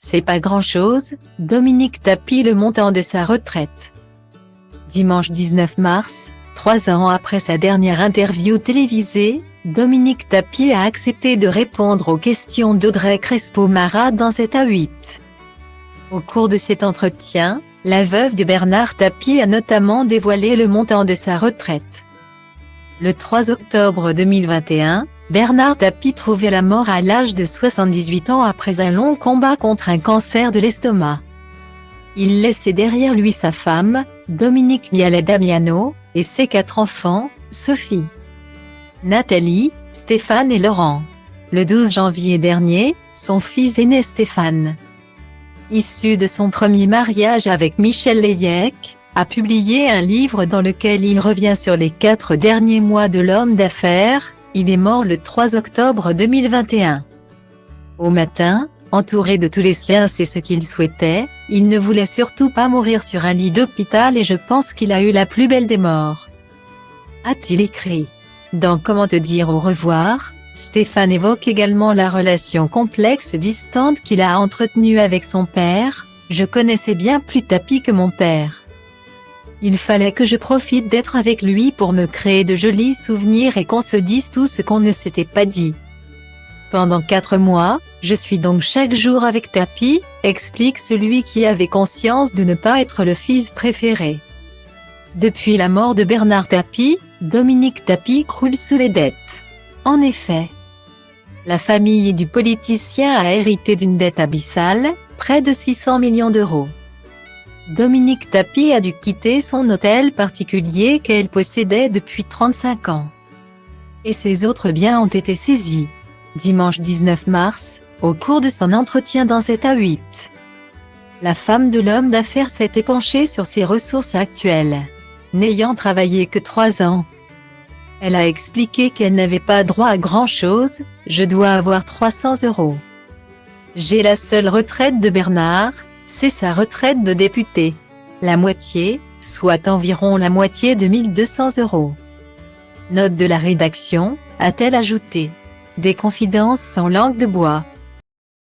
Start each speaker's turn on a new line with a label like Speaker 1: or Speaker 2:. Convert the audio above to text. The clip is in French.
Speaker 1: C'est pas grand-chose, Dominique tapit le montant de sa retraite. Dimanche 19 mars, 3 ans après sa dernière interview télévisée, Dominique Tapie a accepté de répondre aux questions d'Audrey Crespo-Mara dans 7 à 8. Au cours de cet entretien, la veuve de Bernard Tapie a notamment dévoilé le montant de sa retraite. Le 3 octobre 2021, Bernard Tapie trouvait la mort à l'âge de 78 ans après un long combat contre un cancer de l'estomac. Il laissait derrière lui sa femme, Dominique Mialet Damiano, et ses 4 enfants, Sophie, Nathalie, Stéphane et Laurent. Le 12 janvier dernier, son fils aîné Stéphane, issu de son premier mariage avec Michel Lévesque, a publié un livre dans lequel il revient sur les 4 derniers mois de l'homme d'affaires. Il est mort le 3 octobre 2021. Au matin, entouré de tous les siens, c'est ce qu'il souhaitait, il ne voulait surtout pas mourir sur un lit d'hôpital et je pense qu'il a eu la plus belle des morts, a-t-il écrit. Dans Comment te dire au revoir, Stéphane évoque également la relation complexe distante qu'il a entretenue avec son père. Je connaissais bien plus Tapie que mon père. Il fallait que je profite d'être avec lui pour me créer de jolis souvenirs et qu'on se dise tout ce qu'on ne s'était pas dit. Pendant 4 mois, je suis donc chaque jour avec Tapie, explique celui qui avait conscience de ne pas être le fils préféré. Depuis la mort de Bernard Tapie, Dominique Tapie croule sous les dettes. En effet, la famille du politicien a hérité d'une dette abyssale, près de 600 millions d'euros. Dominique Tapie a dû quitter son hôtel particulier qu'elle possédait depuis 35 ans. Et ses autres biens ont été saisis. Dimanche 19 mars, au cours de son entretien dans 7 à 8. La femme de l'homme d'affaires s'est épanchée sur ses ressources actuelles. N'ayant travaillé que 3 ans, elle a expliqué qu'elle n'avait pas droit à grand-chose. Je dois avoir 300 €. J'ai la seule retraite de Bernard, c'est sa retraite de député. La moitié, soit environ la moitié de 1 200 €. Note de la rédaction, a-t-elle ajouté. Des confidences sans langue de bois.